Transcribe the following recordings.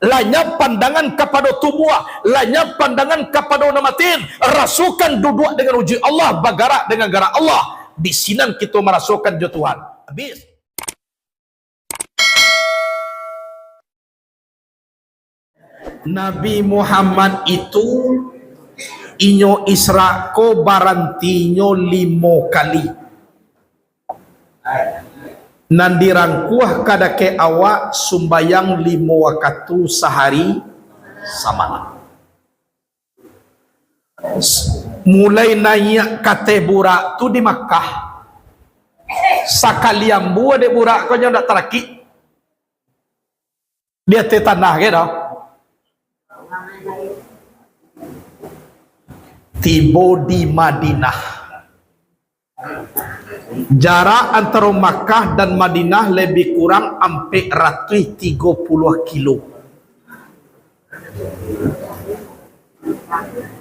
lanya pandangan kepada tubuh, lanya pandangan kepada namatin, rasukan duduk dengan uji Allah, bergerak dengan gerak Allah. Di sinan kita merasukan jo Tuhan. Habis. Nabi Muhammad itu inyo Isra ko barantinyo 5 kali. Nandirangkuah kadake awak sumbayang 5 waktu sehari samalam. Mulai naik kate burak tu di Makkah. Sakalian buah de burak kau ndak teraki. Dia te tanah ke dah. Tiba di Madinah. Jarak antara Makkah dan Madinah lebih kurang hampir 130 kilo.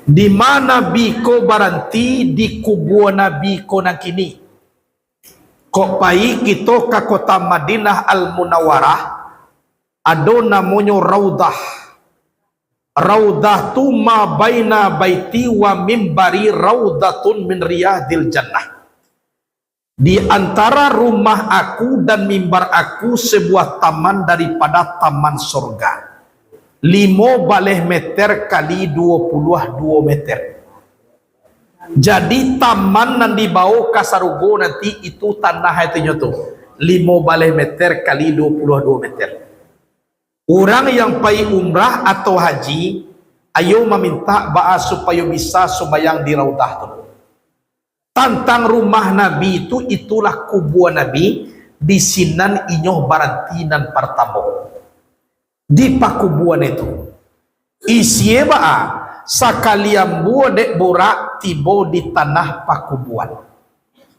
Di mana biko baranti di kubur Nabi ko nang kini. Kok pai kita ke kota Madinah Al-Munawwarah ada namanya Raudah. Raudah tu ma baina baiti wa mimbari raudatun min riyadil jannah. Di antara rumah aku dan mimbar aku sebuah taman daripada taman surga. 5 meter kali 22 meter. Jadi taman yang dibawa ke Sarugo nanti itu tanah itu tu 5 meter kali 22 meter. Orang yang pai umrah atau haji, ayo meminta ba'a supaya bisa sembahyang di Raudah tu. Tantang rumah Nabi itu itulah kubur Nabi di sinan inyoh barantinan pertama. Di pakubuan itu. Isie ba'a sakalian buah dek borak tiba di tanah pakubuan.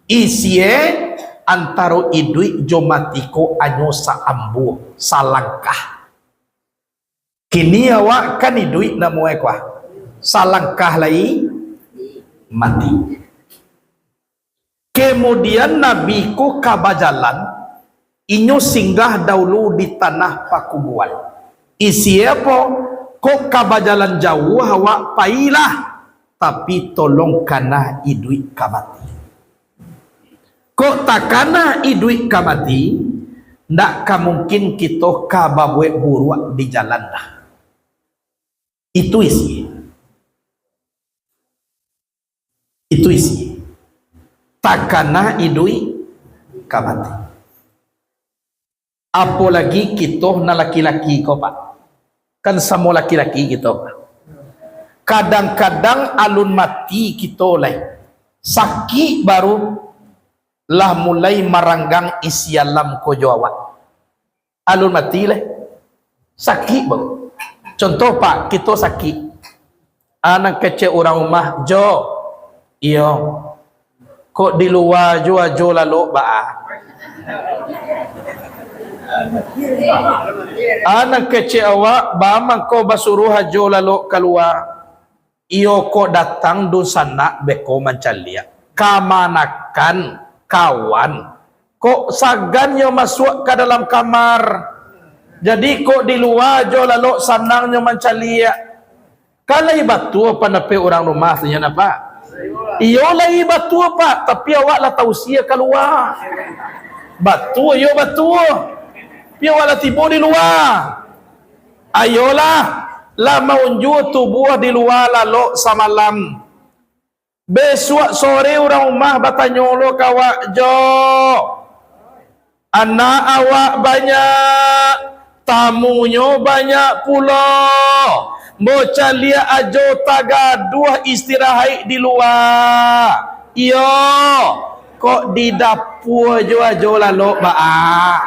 Isie antaro idui jomatiko anyo saambu salangkah. Kini awak kan idui namu ekwa. Salangkah lai mati. Kemudian Nabi ku kabajalan inyo singgah dahulu di tanah pakubuan. Isi apa? Kok kabajalan jauh awak pailah, tapi tolong kana idui kamati. Kok takana idui kamati, ndak mungkin kita kababwe buruak di jalan dah. Itu isi. Itu isi. Takana idui kamati. Apalagi kita na laki-laki kau pak. Kan semua laki-laki kita. Kadang-kadang alun mati kita lai. Sakit baru lah mulai maranggang isi alam ko jawab. Alun mati lai. Sakit baru. Contoh pak, kita sakit. Anak kecil orang rumah, jo. Iyo. Kok di luar jual lalu ba'a. Anak kecil awak bama kau basuruh hajo lalu keluar. Iyo kok datang do sana beko mancalia. Kamanakan kawan. Kok sagannya masuk ke dalam kamar. Jadi kok di luar jo lalu sanangnya mancalia. Kalai batu apa nape orang rumah tanya apa? Iyo lagi batu apa? Tapi awak lah tausia keluar. Batu, iyo batu. Tapi awak lah tiba di luar. Ayolah. Lah maunju tubuh di luar lalu samalam. Besok sore orang rumah bertanya lo kawak jo. Anak awak banyak. Tamunya banyak pula. Bocah lihat ajo tagaduh istirahat di luar. Iyo. Kok di dapur ajo lalu ba'a.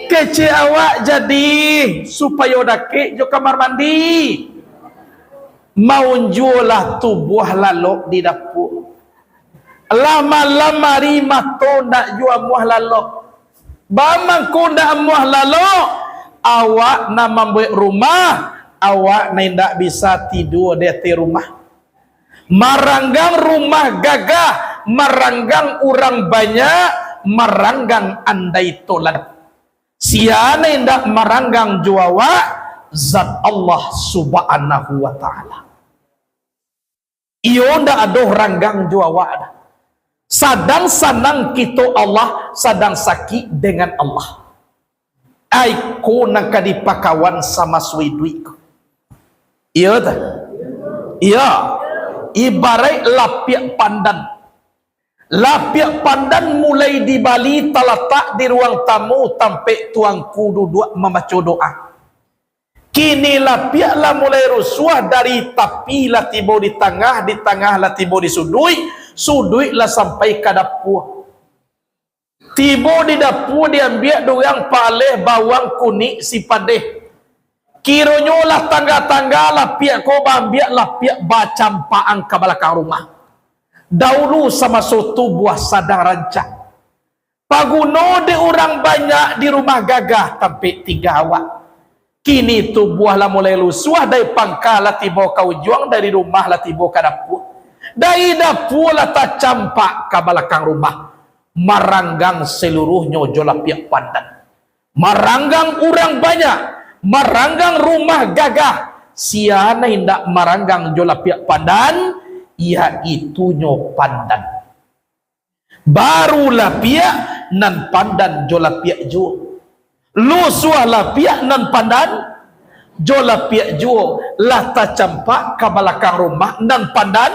Kecil awak jadi supaya dakik jo kamar mandi. Maunjulah tubuh lalu di dapur. Lama-lama rimato nak jual muah lalu. Bamang ku ndak muah lalu, awak nak membuat rumah, awak nak bisa tidur di rumah. Maranggang rumah gagah, maranggang orang banyak, maranggang andai tolan. Siana indak maranggang juawa zat Allah subhanahu wa ta'ala. Iyo ndak adoh ranggang juawa. Sadang sanang kita Allah, sadang sakit dengan Allah. Aiku nak kadipakawan sama suiduiku. Iya tak? Iya. Ibarat lapiak pandan. Lapiak pandan mulai di Bali terletak di ruang tamu sampai tuanku duduk membaca doa. Kini lapiak lah mulai rusuh dari tepi lah tiba di tengah lah tiba di sudut lah sampai ke dapur. Tiba di dapur diambil dorang paleh bawang kuning si padeh. Kiranya lah tangga-tangga lapiak kau ambil lapiak bacampaan ke belakang rumah. Dahulu sama soto buah sadang rancak. Paguno de orang banyak di rumah gagah sampai 3 awak. Kini tu buah lah mulai lusuh dari pangkal lah tiba kau juang dari rumah lah tiba ke dapur. Dari dapur lah tak campak ke belakang rumah. Maranggang seluruhnya jolapiak pandan. Maranggang orang banyak. Maranggang rumah gagah. Siana hendak maranggang jolapiak pandan. Iaitu nyo pandan. Barulah piak nan pandan jolapiak juo. Lusuah lah piak nan pandan jolapiak juo. Lah tak campak ke belakang rumah nan pandan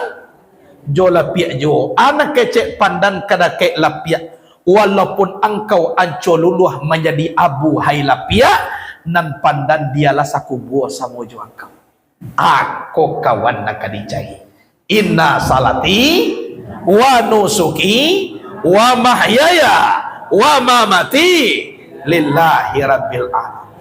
jolapiak juo. Anak kecek pandan kadakek lapiak. Walaupun engkau ancol luluh menjadi abu hai lapiak, nan pandan dialah saku buah sama jo engkau. Aku kawan nak kadijai. Inna salati wa nusuki wa mahyaya wa mamati lillahi rabbil alamin.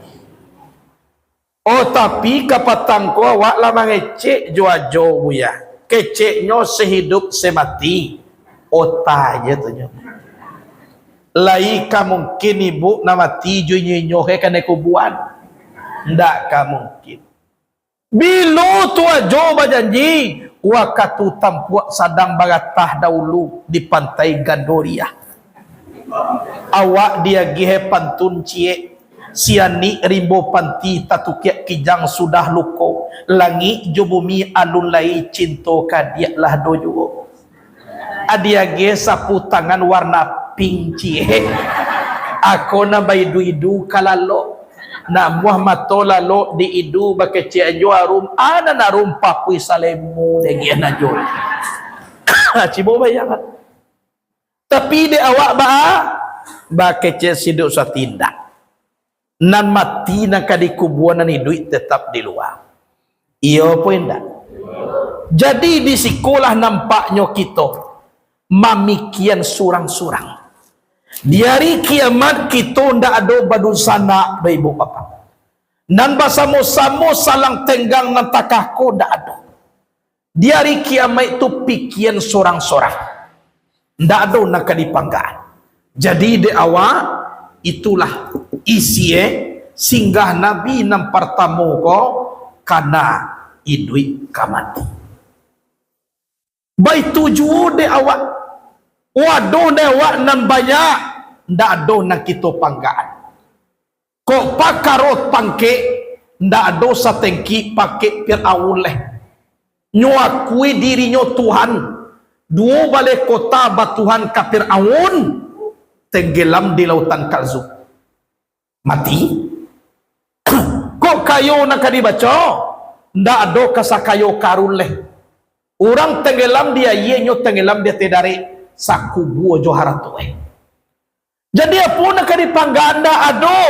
Oh tapi kapatang ko awak lah mengecek juajo buya. Keceknya sehidup semati. Otak je tu nyo. Lai ka mungkin ibu nama tijo nyo he kan kubuan. Ndak ka mungkin. Bilo tu ajo berjanji wakatu tampuak sadang bagatah dahulu di pantai Gandoria. Awak dia gihe pantun cie siani rimbo panti tatukiak kijang sudah luko langit jo bumi alun lai cinto kadiak lah dojo. Adia ge sapu tangan warna pink cie. Aku na baidu-idu kalalo. Na Muhammad tolalo di idu bakece ajo arum ana na rumpa pui salemu de gi na jol. Cibo bayangan. Tapi de awak bakece siduk satindak. Nan mati na kadikubuan nan duit tetap di luar. Iyo pun ndak. Jadi di sekolah nampaknya kita mamikian surang-surang. Di hari kiamat kita ndak ada badun sana ibu bapa. Nan basamo-samo salang tenggang nan takahko ndak ada. Di hari kiamat itu pikian sorang-sorang. Ndak ada nak kadipanggaan. Jadi de awak itulah isi singgah Nabi nan pertama ko kana idui kamati. Baik tuju de awak waduh de awak nan banyak ndak ada nak kita panggaan. Kok pakarot pangke ndak ada satengki pakai Firaun leh. Nyo akui dirinya Tuhan. Dua balik kota batuhan ka Firaun tenggelam di lautan Kalzu. Mati. Kok kayo nak dibaca? Ndak ada kasakayo karun leh. Orang tenggelam dia nyo tenggelam dia tedare saku buo johara tuwe. Jadi apa nak dipanggaan ndak ada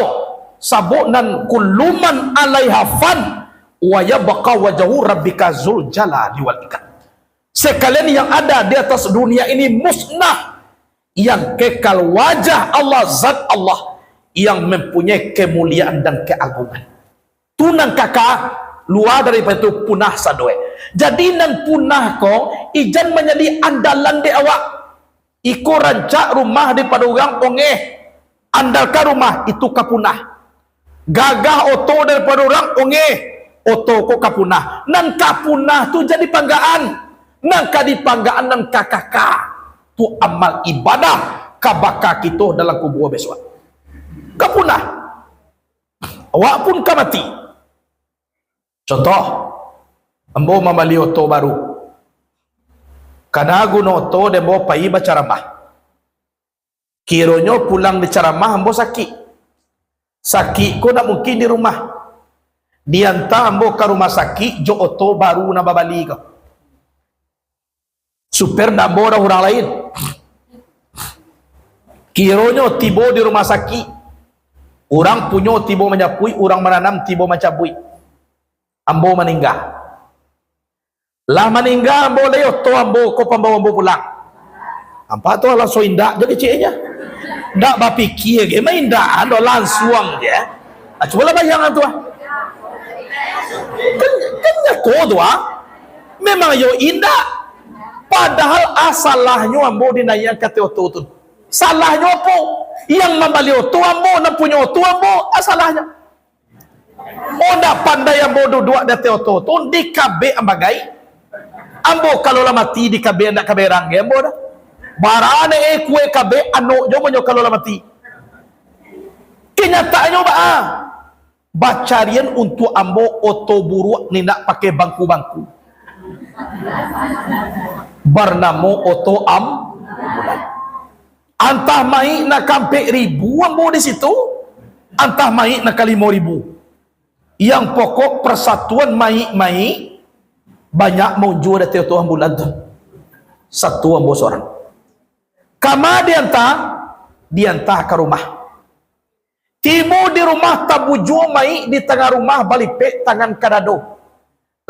sabuk nan kulluman alaiha fan wa yabqa wajhu rabbika zul jalali wal ikram. Sekalian yang ada di atas dunia ini musnah, yang kekal wajah Allah, zat Allah yang mempunyai kemuliaan dan keagungan. Tunang kakak luar daripada itu punah sadoe. Jadi nan punah ko ijan menjadi andalan di awak. Iko rancak rumah daripada orang ongeh, andalkan rumah itu kapunah. Gagah oto daripada orang ongeh, oto ko kapunah. Nan kapunah tu jadi panggaan. Nan kadipanggaan nan kakaka tu amal ibadah kabaka kita dalam kubur besok. Kapunah. Awak pun ka mati. Contoh, ambo membeli oto baru. Kada guna oto demo pai bacaramah. Kiranya pulang di ceramah ambo sakit. Sakit ko nak mungkin di rumah. Diantar ambo ke rumah sakit jo oto baru na babali ko. Super nak ambo dah orang lain. Kiranya tiba di rumah sakit. Orang punya tiba menyapui, orang menanam tiba mencabui. Ambo meninggal. Lah meninggal ambo leh oto ambo ko pambawa ambo pulang. Apa tu langsung indak je kecilnya. Ndak bapikir ke main dah ando langsung je. Cuba bayang tu. Kan tu memang yo indah. Padahal asalahnya ambo dinayang kata oto tu. Salahnya apa? Yang membeli oto ambo nak punya oto ambo asalahnya. Oh ndak pandai ambo duduk date oto tu di kabe ambagai. Ambo kalau lah mati di kabe ndak kabe rangge ambo dah. Barane kue kabe anu jo monyo kalau lah mati. Kenyataannya bacarian untuk ambo oto buruk ni nak pakai bangku-bangku. Bernama oto ambulan. Antah mai nak kampe ribu ambo di situ, antah mai nak 5.000. Yang pokok persatuan mai banyak mau jual dari oto ambulan tu. Satu ambo seorang. Kama diantah ke rumah. Timu di rumah tabuju mai di tengah rumah balipek tangan kadado.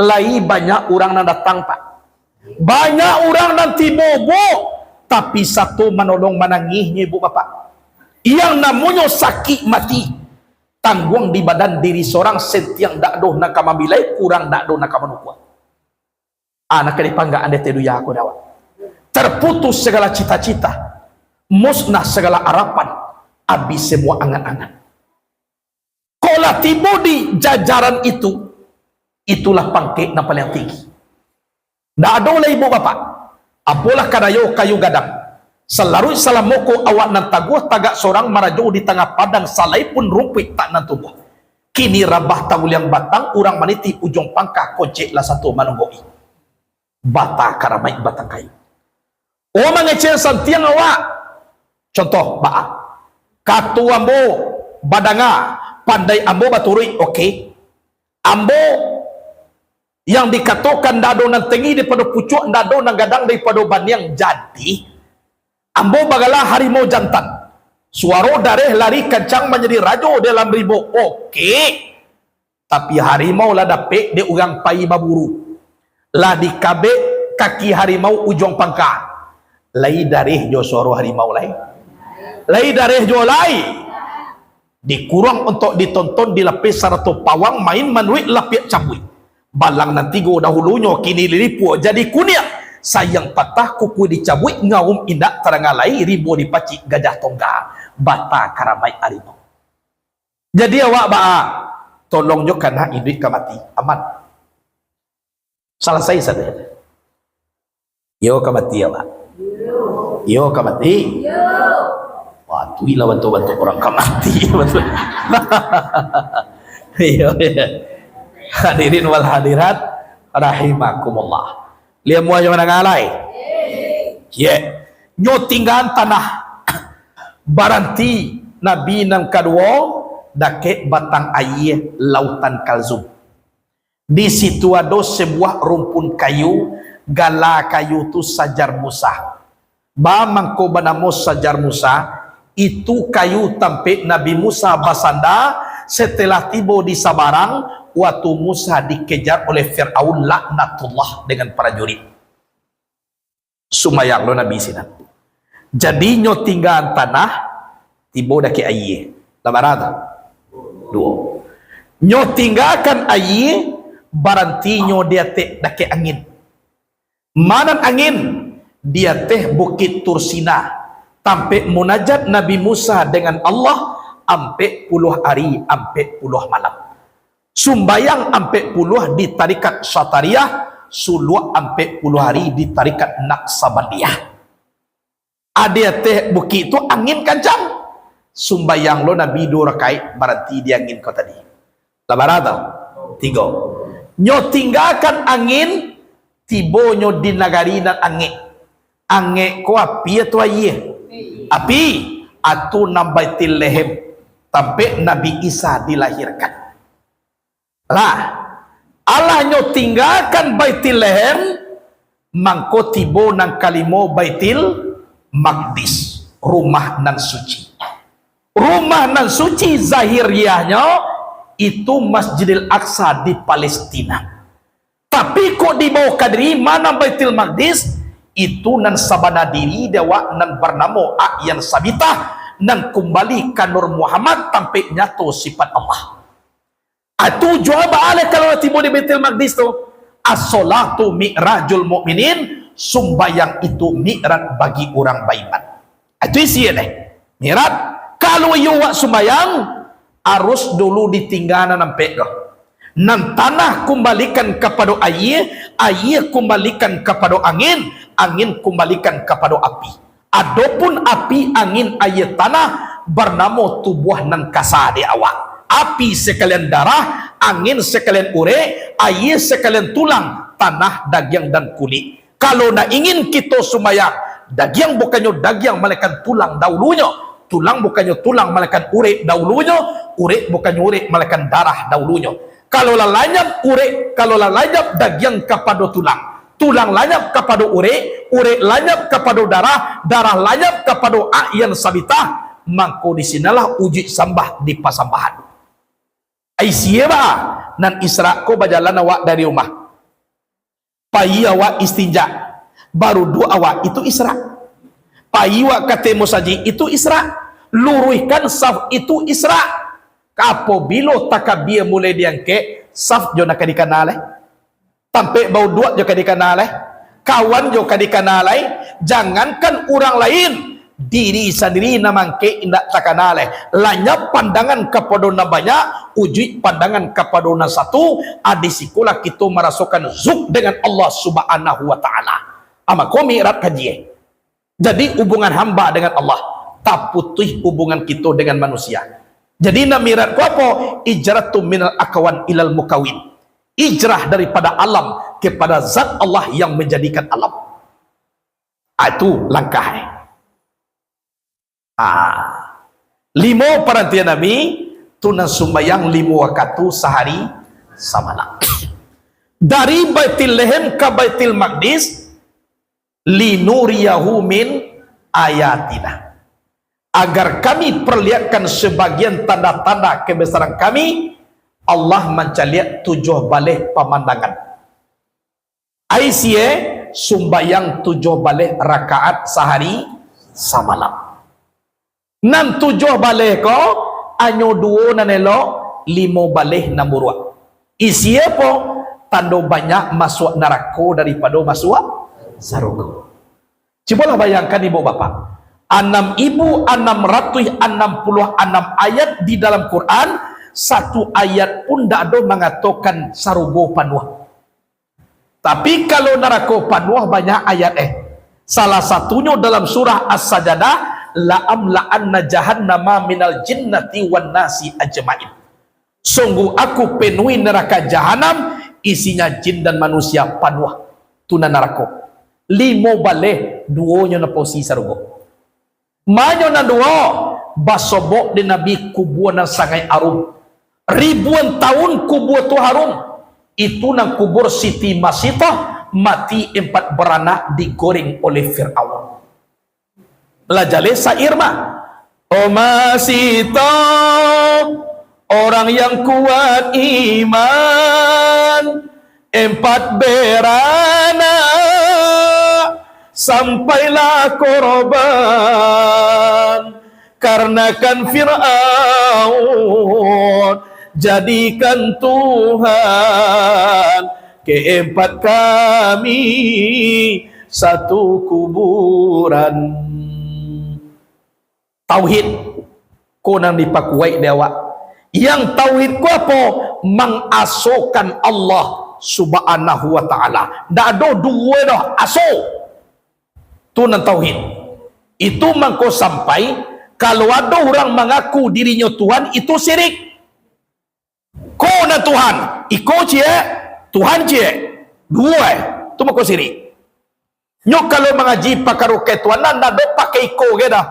Lai banyak orang yang datang pak. Banyak orang nanti bobo. Tapi satu menolong menangihnya ibu bapak. Yang namanya sakit mati. Tanggung di badan diri seorang sentiang dakdoh nak kamambilai kurang dakdoh nak kamanukwa. Anak kedipanggaan de teduya aku dawat. Terputus segala cita-cita, musnah segala harapan, habis semua angan-angan. Kalau tiba di jajaran itu, itulah pangkat yang paling tinggi. Tidak ada oleh ibu bapak. Apalah kadayo kayu gadang. Selaru salamoko awak nan taguh tagak seorang marajo di tengah padang salai pun rumput tak nan tumbuh. Kini rabah tawul yang batang, orang maniti ujung pangkah kocek lah satu manunggoi. Bata karamai batang kayu. Oh mengecil santiang awak. Contoh ba'a. Katu ambo badanga pandai ambo baturi okey. Ambo yang dikatakan dado nan tengi daripada pucuk dado nan gadang daripada baniang jadi. Ambo bagalah harimau jantan. Suara dareh lari kencang menjadi rajo dalam ribu. Okey. Tapi harimau lah dapet dia orang pai baburu. Lah dikabek kaki harimau ujung pangkah. Lai darih jo suara harimau lai. Lai darih jo lai. Dikurang untuk ditonton dilapis sarato pawang main manuik lapik cabui. Balang nanti go dahulunya kini lilipu jadi kunia. Sayang patah kuku dicabui ngaum indak terangalai ribu dipacik gajah tongga. Bata karamai harimau. Jadi awak ba'a tolong jo kana induk kamati aman. Selesai saja. Yo kamati awak. Yo kamati. Wah, tu ilah bantu-bantu orang kamati. Yo. Hadirin wal hadirat rahimakumullah. Lihat mua yang nangalai. Ye. Nyo tinggal tanah. Baranti Nabi nang kedua dake batang air lautan Kalzum. Di situ ada sebuah rumpun kayu, gala kayu tu sajar Musa. Ba mangko banamo sajar Musa, itu kayu tampik Nabi Musa basanda setelah tiba di Sabarang waktu Musa dikejar oleh Fir'aun laknatullah dengan prajurit. Sumayang lo Nabi sinan. Jadi nyo tinggal tanah tiba dake air. Lamarada. Dua. Nyo tinggalkan air baranti nyo dia tek dake angin. Manan angin dia teh Bukit Tursina tampe munajat Nabi Musa dengan Allah ampe puluh hari ampe puluh malam. Sumbayang ampe puluh di tarikat Syatariyah, suluh ampe puluh hari di tarikat Naqsabandiyah. Ada teh bukit tu angin kencang. Sumbayang lo Nabi 2 rakaat berarti dia angin kau tadi. Labarata 3. Nyo tinggalkan angin, tibo nyo di nagari nan angin. Angin ko api atau aye? Api. Atu nambaitil lehem sampai Nabi Isa dilahirkan. Lah, Allah nyo tinggalkan baitil lehem, mangko tibo nang kalimo baitil Maqdis, rumah nan suci. Rumah nan suci zahiriahnya itu Masjidil Aqsa di Palestina. Tapi kok dibawa kadri mana Baitul Maqdis itu nan sabana diri dewa nan bernama A'yan Sabitah nan kembali ke Nur Muhammad sampai nyatu sifat Allah. Itu jawab ala kalau tiba di Baitul Maqdis tu as-salatu mi'rajul mu'minin, sumbayang itu mi'raj bagi orang beriman. Itu isinya deh. Mi'raj kalau you wak sumbayang harus dulu ditinggalan sampai ke nan tanah kembalikan kepada air, air kembalikan kepada angin, angin kembalikan kepada api. Adapun api, angin, air, tanah bernama tubuh nan kasa di awak. Api sekalian darah, angin sekalian ure, air sekalian tulang, tanah, daging dan kulit. Kalau nak ingin kita sumbayang, daging bukannya daging malaikat tulang dahulunya, tulang bukannya tulang malaikat ure dahulunya, ure bukannya ure malaikat darah dahulunya. Kalau lanyap ure, kalau lanyap daging kepada tulang, tulang lanyap kepada ure, ure lanyap kepada darah, darah lanyap kepada A'yan Sabitah, maka di sinalah uji sambah di pasambahan. Aisyah nan Isra ko berjalan awak dari rumah. Pai awak istinja, baru 2 awak itu Isra. Pai awak ketemu saji itu Isra. Luruhkan saf itu Isra. Kapo bilo takabia mulai diangke saf jo nak dikanale. Sampai bau 2 jo dikanale. Kawan jo dikanale. Jangankan orang lain, diri sendiri namangke indak takanale. Lanyap pandangan kepada na banyak, uji pandangan kepada na satu, adisikulah kita merasakan zuk dengan Allah Subhanahu wa taala. Ama ko mi'raj kaji. Jadi hubungan hamba dengan Allah tak putih hubungan kita dengan manusia. Jadi na mi'raj ko apa? Ijratu minal akawan ilal mukawin. Ijrah daripada alam kepada zat Allah yang menjadikan alam. Itu langkah. 5 perhatian Nabi tunan sumbayang 5 waktu sehari semalam. Dari Baitul Lehem ke Baitul Maqdis linuriyahu min ayatina, agar kami perlihatkan sebagian tanda-tanda kebesaran kami. Allah mencaliat 7 balik pemandangan. Aisyah sumbayang 7 balik rakaat sehari semalam. 7 balik ko anyo 2 nanelo 5 balik namurwa. Isi apa? Tando banyak masuk neraka daripada masuk surga. Cubalah bayangkan ibu bapak. 6.666 ayat di dalam Quran, satu ayat pun tak ada mengatakan surga penuh. Tapi kalau neraka penuh banyak ayat Salah satunya dalam surah As-Sajdah, la'amla'anna jahannama minal jinnati wan nasi ajma'in. Sungguh aku penuhi neraka jahanam, isinya jin dan manusia penuh. Tuna neraka. 5 balik 2 na posi sargo. Manyo na 2 basobok di Nabi kubur na sangai arum. Ribuan tahun kubur tu harum. Itu nang kubur Siti Masitah, mati 4 beranak digoreng oleh Fir'aun. Lajale Sairma, oh Masitah, orang yang kuat iman, 4 beranak sampailah korban, karena kan Fir'aun jadikan Tuhan ke-4 kami satu kuburan. Tauhid ko nang dipakuai dewa. Yang tauhid ko apa? Mengasokan Allah Subhanahu wa taala. Ndak ada dua dah aso. Tu nang tauhid. Itu mangko sampai kalau ada orang mengaku dirinya Tuhan, itu syirik. Kau na Tuhan, iko cie, Tuhan cie, dua, itu mangko syirik. Nyok kalau mengaji pakar ketuanan, nado pakai iko geda.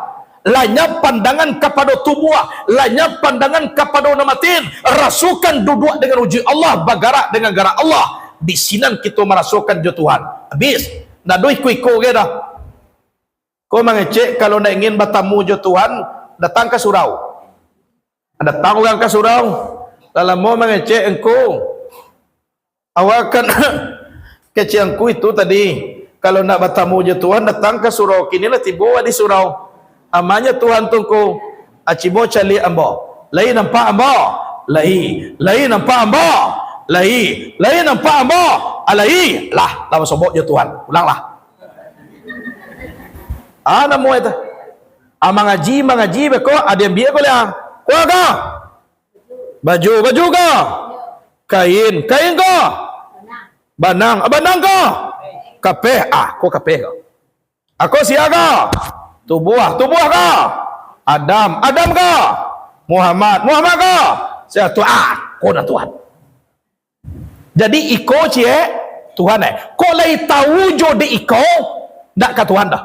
Lainnya pandangan kepada tubuh, lainnya pandangan kepada namatin. Rasukan duduk dengan uji Allah, bergerak dengan gerak Allah. Di sini kita merasukan jo Tuhan. Habis, nado iko geda. Kau mengecek kalau nak ingin bertemu jo Tuhan, datang ke surau. Datang orang ke surau. Dalam mau mengecek engkau, awakan kecek engkau itu tadi. Kalau nak bertemu jo Tuhan, datang ke surau. Kini lah tiba di surau. Amanya Tuhan tungku. Acibo cali ambo. Lain nampak ambo. Lain nampak ambo. Lain nampak ambo. Alai. Lah, lama sobok jo Tuhan. Ulanglah. Ana mo ito. Mangaji beko ada yang biar ko lang. Kuha ka. Baju ka. Kain ka. Banang ka. Kape, ko kape ka. Ako siya ka. Tubuh ka. Adam ka. Muhammad ka. Siya tu ko na Tuhan. Jadi iko cie Tuhan ko lay tahu jo di iko ndak ka Tuhan dah.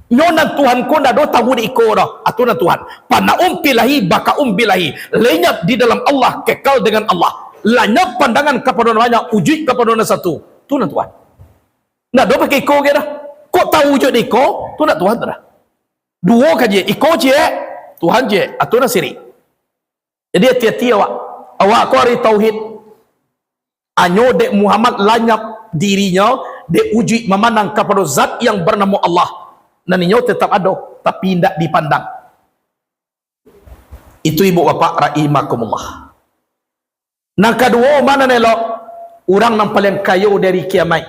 Nyonan Tuhan ko na do tahu di iko dah. Atu na Tuhan. Pana umpilahi baka umpilahi. Lenyap di dalam Allah, kekal dengan Allah. Lenyap pandangan kepada namanya, wujud kepada nama satu. Tu na Tuhan. Ndak do pakai iko ke dah. Kok tahu wujud di iko? Tu na Tuhan dah. Dua kaje, iko je, Tuhan je. Atu na siri. Jadi hati-hati awak. Awak ko hari tauhid. Anyo dek Muhammad lanyap dirinya, dek wujud memandang kepada zat yang bernama Allah. Dan inyo tetap ada, tapi tidak dipandang. Itu ibu bapak rahimakumullah. Nang kedua mana nelok? Orang yang paling kaya dari kiamat.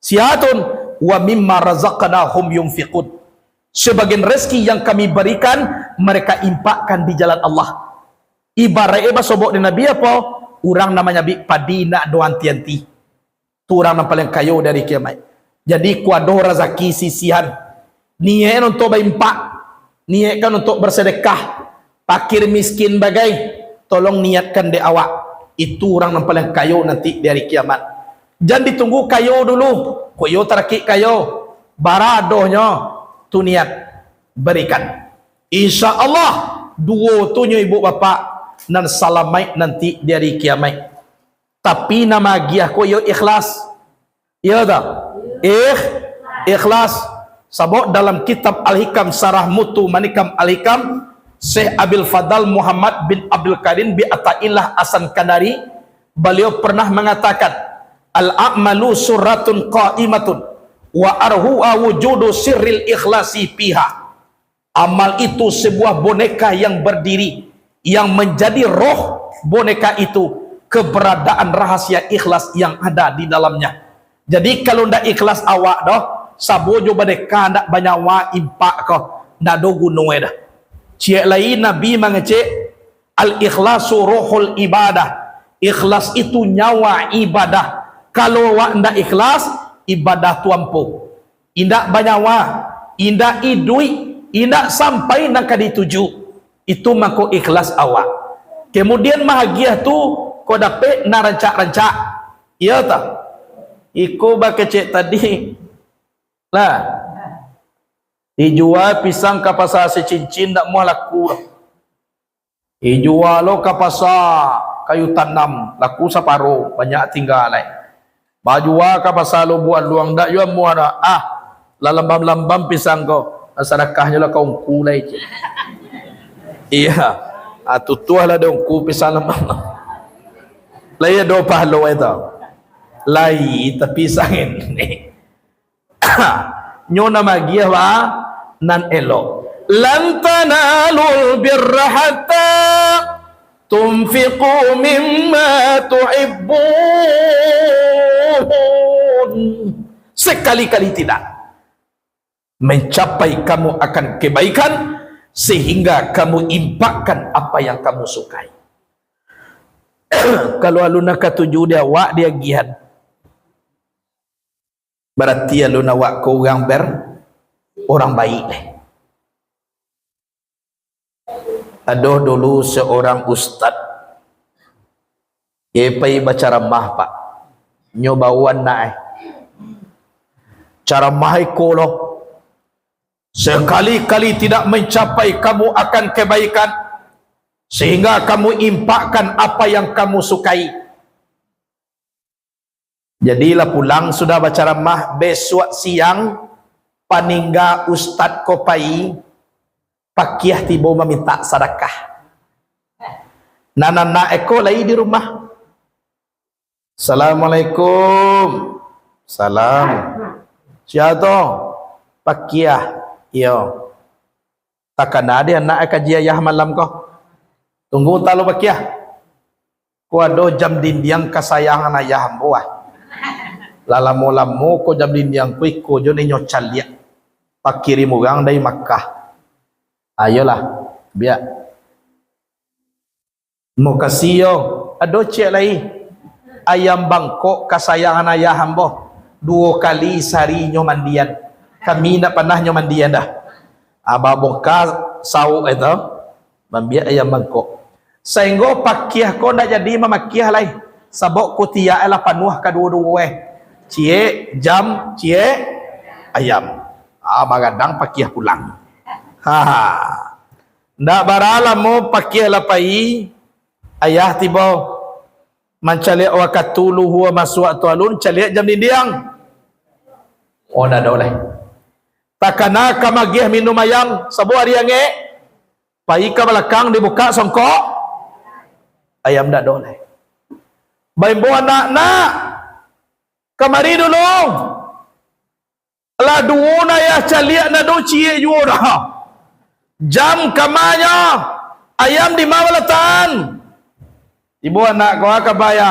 Siatun wa mimma razaqnahum yunfiqun. Sebagian rezeki yang kami berikan, mereka impakkan di jalan Allah. Ibaratnya sobok di Nabi apa? Orang namanya padina doan tianti. Itu orang yang paling kaya dari kiamat. Jadi kuado rezeki sisihan. Niat untuk berimpak, niatkan untuk bersedekah, fakir miskin bagai, tolong niatkan di awak. Itu orang yang paling kaya nanti dari kiamat. Jangan ditunggu kaya dulu, koyo terakik kaya, baradohnya tu niat berikan. Insya Allah dua tu ibu bapak dan salamai nanti dari kiamat. Tapi nama giah koyo ikhlas, iya tak? Ikhlas. Sebab dalam kitab Al-Hikam Sarah Mutu Manikam Al-Hikam, Syekh Abil Fadal Muhammad bin Abdul Karim bi Ata'illah Asan Kanari, beliau pernah mengatakan, al-a'malu suratun qa'imatun wa arhu'a wujudu sirril ikhlasi piha. Amal itu sebuah boneka yang berdiri, yang menjadi roh boneka itu keberadaan rahasia ikhlas yang ada di dalamnya. Jadi kalau ndak ikhlas awak dah, sabo jo badeka ndak banyak wa impak ko ndak do gunung dah. Cie lain Nabi mengecek al-ikhlasu ruhul ibadah. Ikhlas itu nyawa ibadah. Kalau wa ndak ikhlas, ibadah tuampo. Indak banyak wa, indak idui, indak sampai nak dituju. Itu mako ikhlas awak. Kemudian bahagia tu ko dapat na rancak-rancak. Iya tak? Iko ba kecek tadi. Lah, dijual pisang ke pasar secincin tak muah laku. Dijual lo ke pasar kayu tanam laku separuh, banyak tinggal lain. Bajual ke pasar lo buat luang tak jual muah dah. Lambam-lambam pisang kau, sedekahnya lah kau kulai je. Iya, tutuah lah dong ku pisang lambam. Lain do pahlo itu. Lain tapi sangin ni. Nyona magia wa nan elo lan tanalul birra hatta tunfiqu mimma tuhibbun. Sekali-kali tidak mencapai kamu akan kebaikan sehingga kamu impakkan apa yang kamu sukai. Kalau aluna katuju dia wak dia gihan, berarti aluna wak ko orang baik deh. Ada dulu seorang ustaz, dia pergi baca ramah pak, nyobawan naik. Cara mahiko loh, sekali-kali tidak mencapai kamu akan kebaikan, sehingga kamu impakkan apa yang kamu sukai. Jadilah pulang sudah baca ramah, besok siang paningga ustaz kopai pakiah tiba meminta sedekah. Nana eko lagi di rumah. Assalamualaikum. Salam. Siapa? Pakiah. Iyo. Takkan ada anak kaji ayah malam kau. Tunggu talu pakiah. Ku ada jam dindiang kesayangan ayah buah. Lalamu-lamu ko jam dindiang ku iko jo ni nyocal dia. Pakirim orang dari Makkah. Ayolah, biar. Mau kasih yo. Ada cek lagi. Ayam bangkok kesayangan ayah hambo. 2 kali sehari nyomandian. Kami nak pernah nyomandian dah. Abah bongkar sau itu membiak ayam bangkok. Sehingga pakiah ko nak jadi memakiah lai. Sabok ko tiak lah panuh kedua-dua. Cie jam cie ayam. Bagadang pakiah pulang. Ndak baralah mau pakiah lapai. Ayah tiba mencalik wakatulu huwa masuk tualun calik jam dindiang. Oh dah boleh. Takana kamagih minum ayam sabu hari ange. Pai ke belakang dibuka songkok. Ayam dah boleh. Baimbo anak-anak. Kamari dulu. Lah duuna ya calik na do cie jura. Jam kamanya. Ayam di mawalatan. Ibu anak kau kabaya.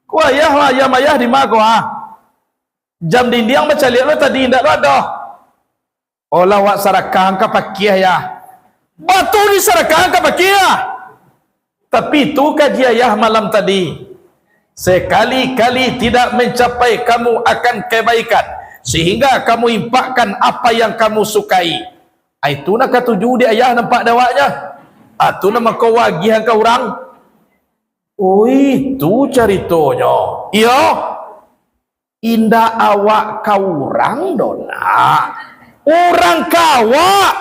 Ku ayah ayah di mana kau? Jam dindiang macam lihat tadi ndak ada. Olah wak sarakang ka pakiah ya. Batu ni sarakang ka pakiah. Tapi tu kaji ayah malam tadi. Sekali-kali tidak mencapai kamu akan kebaikan, sehingga kamu impakkan apa yang kamu sukai. Itu nak ketujuh di ayah nampak dawaknya. Itu nama kau wagihan ke orang. Oh itu ceritanya. Iya. Indah awak kau orang dona. Orang kawak.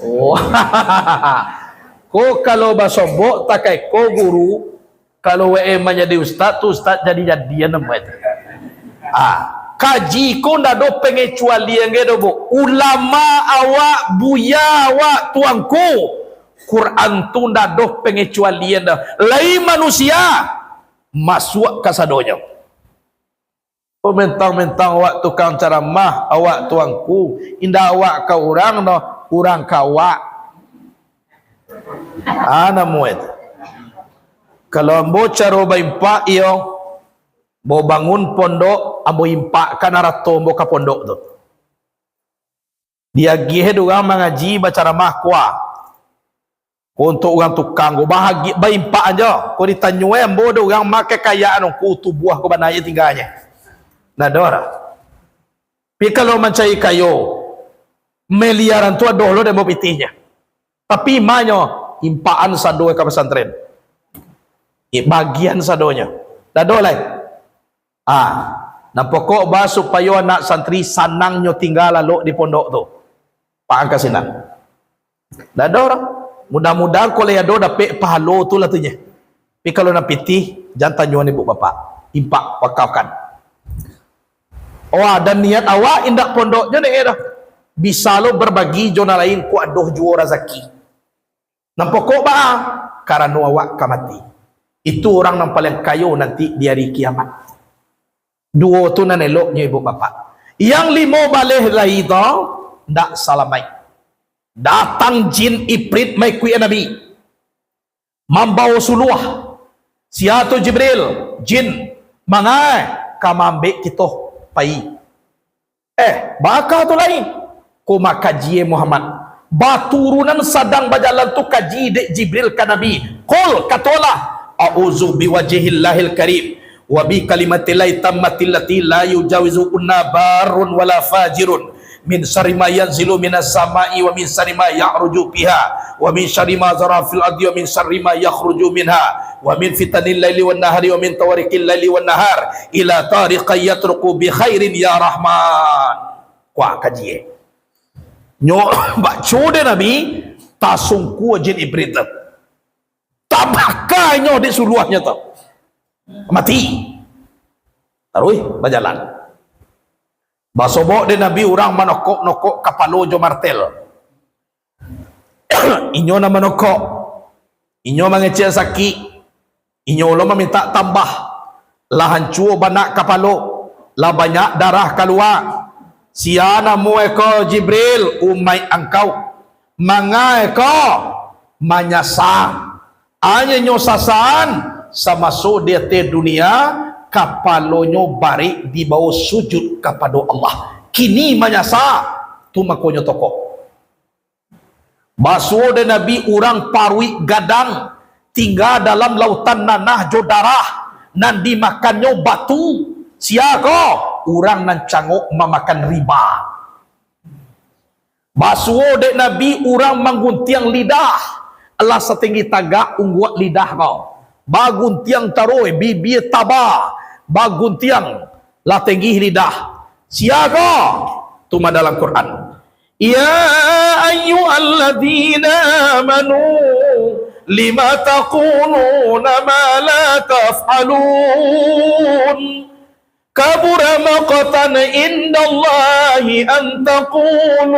Oh. Ko kalau basobok takai ko guru. Kalau WM menjadi ustaz tu ustaz jadi-jadian nama itu. Kaji ko ndak do pengecualian gedo bu. Ulama awak buya awak tuangku. Quran tu ndak doh pengecualian dah. Lain manusia masuk ke sadonya. Oh mentang-mentang awak tukang ceramah, awak tuangku, indah awak ke orang no, orang kawak. Namu itu. Kalau ambo caro baimpak iyo, bo bangun pondok, ambo impak kanarato ambo ke pondok tu. Dia gihe orang mengaji baca ramah kuah. Untuk orang tukang go bahagia baimpak aja. Kau ditanya ambo do orang make kayaan ku tu buah ko banaya tinggalnya. Nah dora. Pi kalau mencari kayo miliaran tu ada lo demo pitihnya. Tapi manyo impaan sado ke pesantren. Bagian sadonya. Dah dolai. Nah pokok bah supaya anak santri sanangnya tinggal lalu di pondok tu. Pak kasinan. Dah dora. Mudah-mudahan kalau ada dapat pahalo tu lah tu je. Tapi kalau nak pitih, jangan tanya ibu bapa. Impak wakafkan. Dan niat awak indak pondoknya ni dah. Bisa lo berbagi jona lain ku adoh jual rezeki. Nampokok ba karena awak kamati. Itu orang yang paling kayo nanti di hari kiamat. Dua tu nan eloknya ibu bapa. Yang 5 balih lagi tu ndak salamai. Datang jin iprit mai kuih Nabi membawa suluah siatu Jibril jin mangai kamambek kita pai bakal tu lain ku makaji Muhammad baturunan sadang bajalan tu kaji dek Jibril ka Nabi qul katolah a'udzu biwajhillahil karim wa bi kalimatillai tammatil lati la yujawizu kunna barun wala fajirun min syarri ma yanzilu minas samai wa min syarri ma ya'ruju fiha wa min syarri ma zara fil ardi wa min syarri ma yakhruju minha wa min fitanil laili wan nahari wa min tawariqil laili wan nahar ila tariqan yatruqu bi khairin ya rahman. Kuah kaji nyo baca de Nabi tasungku jin ibrit tabakah nyo di suluahnya tu mati taruh berjalan basobok de Nabi orang manokok-nokok kapalo jo martel inyo na manokok inyo mangecil sakit inyo lo meminta tambah lah hancur banak kapalo lah banyak darah keluar siana mu eko Jibril umai angkau mangai eko manyasa hanya nyo sasan sama so dia te dunia kapalonyo bari di bawah sujud kepada Allah kini manyasa tu makonyo toko basuh de Nabi orang parwi gadang tinggal dalam lautan nanah jo darah nan dimakannya batu siako orang nan cangok memakan riba basuh de Nabi orang mengguntiang lidah Allah setinggi tagak ungguat lidah kau baguntiang taruh bibir tabah baguntiang lah tinggi lidah siapa tu dalam Quran ya ayyuhalladzina amanu lima taquluna ma la taf'alun kabura maqtan indallahi an taqulu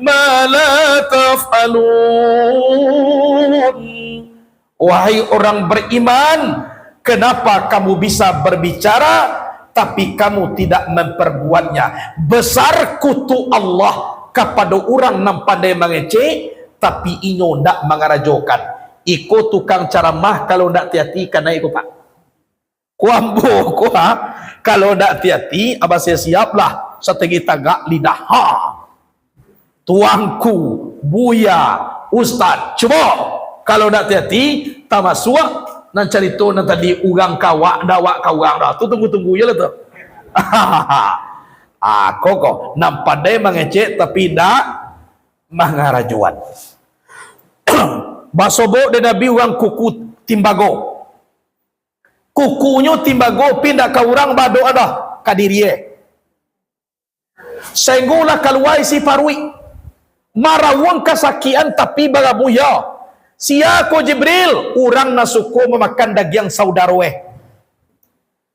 ma la taf'alun. Wahai orang beriman, kenapa kamu bisa berbicara tapi kamu tidak memperbuatnya? Besar kutu Allah kepada orang yang pandai mengecek tapi inyo ndak mengarajokan. Iko tukang ceramah kalau ndak hati-hati kena ikut pak. Kuambo kuah kalau ndak hati-hati abah saya siaplah setegi tagak lidah. Ha. Tuangku, buya, ustaz, coba kalau ndak hati-hati tamat suak nan cerita nan tadi urang kawak dawak kawang dah tu tunggu-tunggu je lah tu. Koko nam pandai mengecek tapi ndak mengarajuan. Basobok de Nabi orang kuku timbago. Kukunya timbago pindah ke orang bado ada kadirie. Senggulah keluar si parwi. Marawang kesakian tapi bagabuya. Siako Jibril, orang nasuko memakan daging saudarawe.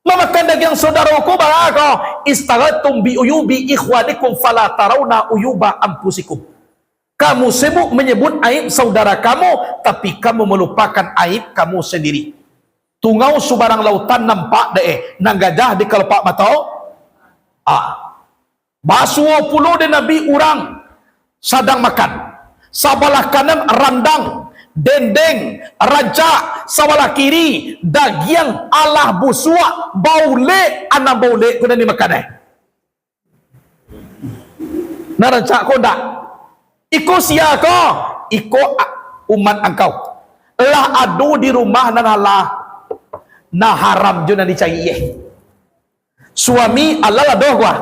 Memakan daging saudaraku barako. Istaghatum bi uyubi ikhwanikum fala tarawna uyuba anfusikum. Kamu sibuk menyebut aib saudara kamu, tapi kamu melupakan aib kamu sendiri. Tungau subarang lautan nampak deh, nang gajah di kelepak mata. Basuh puluh de Nabi orang sedang makan. Sabalah kanan randang, dendeng, raja, sabalah kiri, daging Allah busua, baule, anak baule, kena dimakan Narancak kau tak? Iko siapa? Iko umat engkau. Lah adu di rumah nan halah. Nah haram jo nan dicari. Suami halal adoh gua.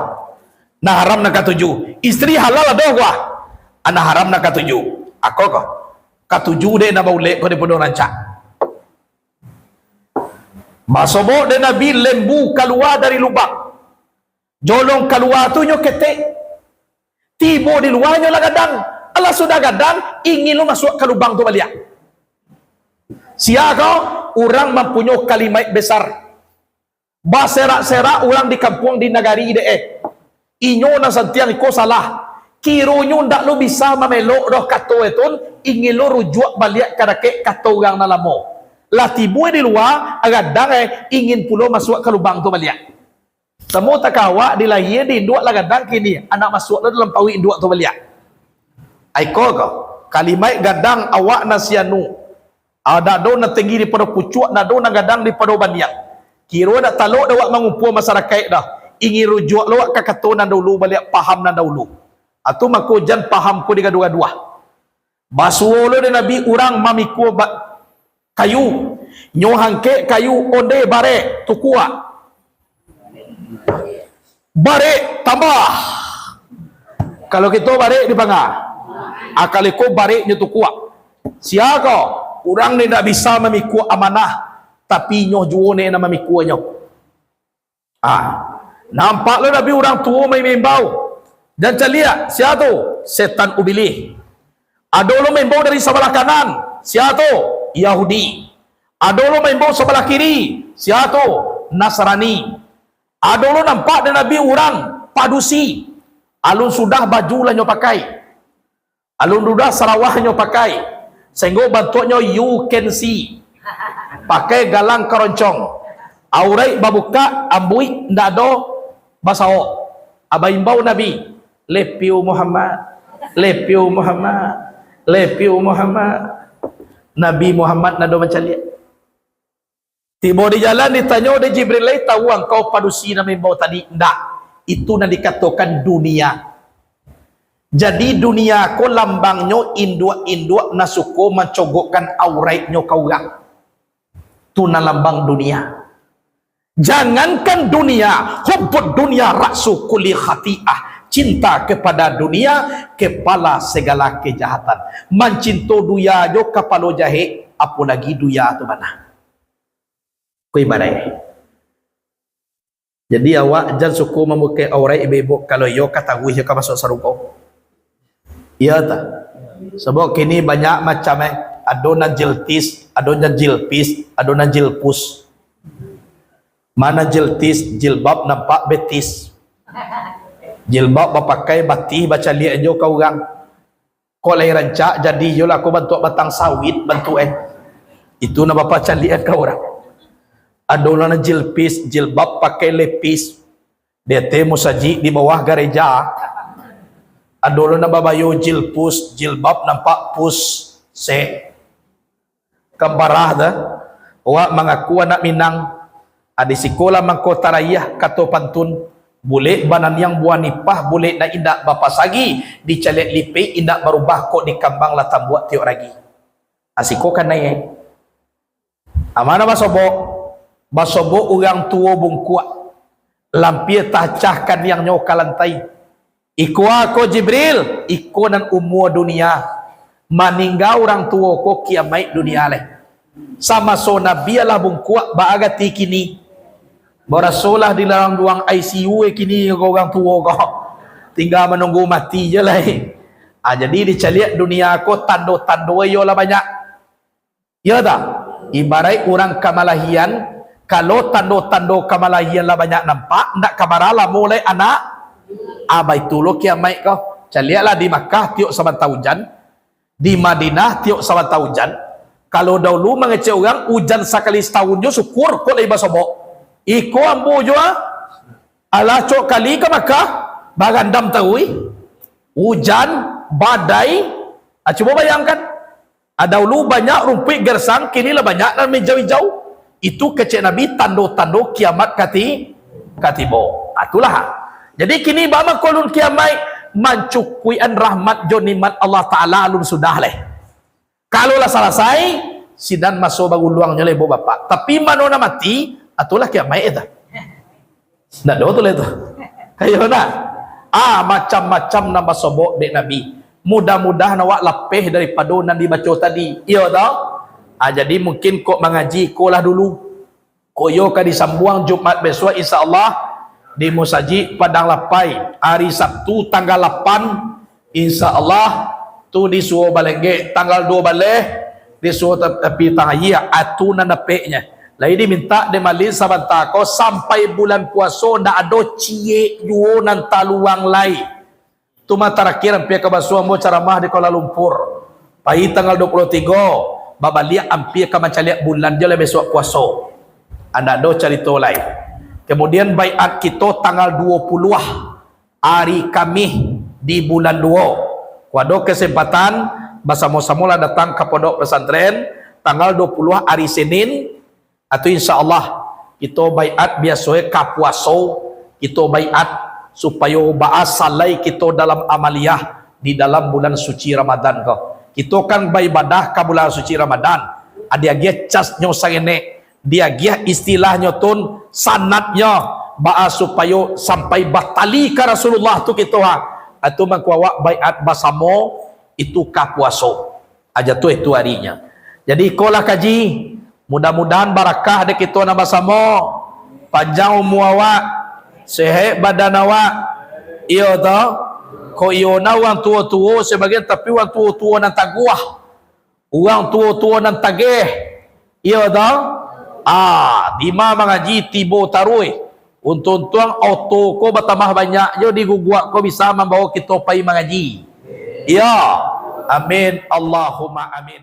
Nah haram nak katuju. Istri halal adoh gua. Ana haram nak katuju. Aku kok. Katuju de na baule ko de podo rancak. Masobo de Nabi lembu keluar dari lubang. Jolong keluar tu nyo ketek. Tibo di luarnya lah gadang. Allah sudah gadang, ingin lo masuk ke lubang tu balik. Siapa orang mempunyai kalimat besar. Baserak-serak orang di kampung di negari ide. Inyo na santiang iko salah. Kironyo ndak lo bisa memelok roh kato etun, ingin lo rujuk balik kadake kato orang nalamo. Lah tibo di luar, gadang ingin pulo masuk ke lubang tu balik. Semua takawak dilahir di induk lah gadang kini. Anak masuk lo dalam pawi induk tu balik. Aiko kau kalimat gadang awak nasianu ada do na tinggi di pada pucuk na do na gadang di pada banyak kira nak taluk awak mengumpul masyarakat dah ingin rujuk lo ke katonan dulu balik paham nan dahulu atau mako jan paham ko di gadua-dua basuh lo de Nabi orang mamiku kayu nyohangke kayu onde bare tukua bare tambah Kalau kita barik di pangah. Akal ko bariknya tu kuat. Siapa? Orang ni tak bisa memikul amanah. Tapi nyoh juo ni nak memikulnya. Nampak lah Nabi orang tua main bau. Dan lihat, siapa tu? Setan ubilih. Ada orang main bau dari sebelah kanan. Siapa tu? Yahudi. Ada orang main bau sebelah kiri. Siapa tu? Nasrani. Ada orang nampak dan Nabi orang padusi. Alun sudah baju lah nyo pakai. Alun sudah sarawah nyo pakai. Sehingga bantuannya you can see. Pakai galang keroncong. Aurai babuka ambui ndak ada basao. Abaimbau Nabi. Lepiu Muhammad. Lepiu Muhammad. Lepiu Muhammad. Nabi Muhammad nado macam lihat. Tiba di jalan ditanya oleh Jibril, tahu engkau padusi nama bau tadi? Ndak. Itu nak dikatakan dunia. Jadi dunia ko lambangnya induk-induk nasuko mencogokkan auratnya kau orang. Tu na lambang dunia. Jangankan dunia, hubbud dunia raksu kulli khati'ah. Cinta kepada dunia kepala segala kejahatan. Mencinta dunia jo kepala jahe, apa lagi dunia tu mana? Koi badai. Jadi awak jangan suku memakai aurat ibu-ibu kalau yo kata gue yo masuk saruko. Iya tak? Sebab kini banyak macam adonan jiltis, adonan jilpis, adonan jilpus. Mana jiltis, jilbab nampak betis. Jilbab pakai batih baca lihat jo kau orang. Kau lahir rancak jadi yo lah kau bantu batang sawit bantu Itu nak bapa lihat kau orang. Adonan jilpis, jilbab pakai lepis. Dia temu saji di bawah gereja. Adonan babayo jilpus, jilbab nampak pus se. Kambarah dah. Awak mengaku anak Minang. Adi sekolah mangkota raya kata pantun. Boleh banan yang buah nipah, boleh nak indak bapa sagi. Dicalek lipe, indak berubah kok di kambang latam buat tiok lagi. Asiko kan naik. Amana basobo? Basobo orang tua bungkuak. Lampir tacahkan yang nyoka lantai. Iko ako Jibril. Iko nan umur dunia. Maninggal orang tua ko kiamait dunia leh. Sama so Nabi Allah bungkuak baagati kini. Berasolah di dalam ruang ICU kini orang tua ko. Tinggal menunggu mati je lah. Jadi dicaliat dunia ko tando-tando yo lah banyak. Ya tak? Ibarat orang kamalahian. Kalau tando-tando kamalahian lah banyak nampak, nak kamaralah mulai anak abai tulo kiamai kau. Caliatlah di Makkah tiok sabanta hujan, di Madinah tiok sabanta hujan. Kalau dahulu mengecek orang hujan sekali setahun jo syukur kok lai basobok. Iko ambo jo ala cok kali ke Makkah bagandam tahui. Hujan, badai, coba bayangkan. Dahulu banyak rumput gersang, kini lah banyak dan hijau-hijau. Itu kecek Nabi tando-tando kiamat katibo. Itulah. Jadi kini bama kolun kiamat mencukuian rahmat jonimat Allah Ta'ala alun sudah leh. Kalau lah selesai, sidan masuk baru luangnya leh bapak. Tapi mana mati, itulah kiamat itu. Nak doa tu leh tu. Kayo nak. Macam-macam nama sobok dek Nabi. Mudah-mudahan awak lepeh daripada nan dibaca tadi. Iya tau? Jadi mungkin kok mengaji kolah dulu. Koyo ka disambuang Jumat besok insya-Allah di Musaji Padang Lapai hari Sabtu tanggal 8 insya-Allah tu disuruh balengge tanggal 2 baleh disuruh tapi tangaya atuna napeknya. Lai diminta de malin sabanta ko sampai bulan puasa ndak ada cie juo nan taluang lai. Tu terakhir pihak kabasuan mo ceramah di Kuala Lumpur. Pai tanggal 23 babaliak hampir ke macam lihat bulan je lah besok puasa. Anda do cerita lain. Kemudian baiat kita tanggal 20 hari Khamis di bulan 2. Wado kesempatan bersama-sama lah datang ke pondok pesantren tanggal 20 hari Senin atau insya-Allah kita baiat biasa ka puasa kita baiat supaya baas salai kita dalam amaliyah di dalam bulan suci Ramadan kau. Kita kan beribadah ke bulan suci Ramadan. Dia gia casnya sarene. Dia gia istilahnya tun sanatnya ba'a supaya sampai batali ke Rasulullah tu kita atau mengkuawak baiat basamo itu kapuaso aja tuh itu harinya. Jadi ikolah kaji, mudah-mudahan barakah dek kita na basamo, panjang umur awak, sehat badan awak. Iyo toh, ko iyo na orang tua-tua sebagian, tapi orang tua-tua nan taguah, orang tua-tua nan tagih. Iyo toh, dima mengaji tibo tarui. Untung-untung auto ko bertambah banyak, jadi gugua ko bisa membawa kita pai mengaji. Ya, amin, Allahumma amin.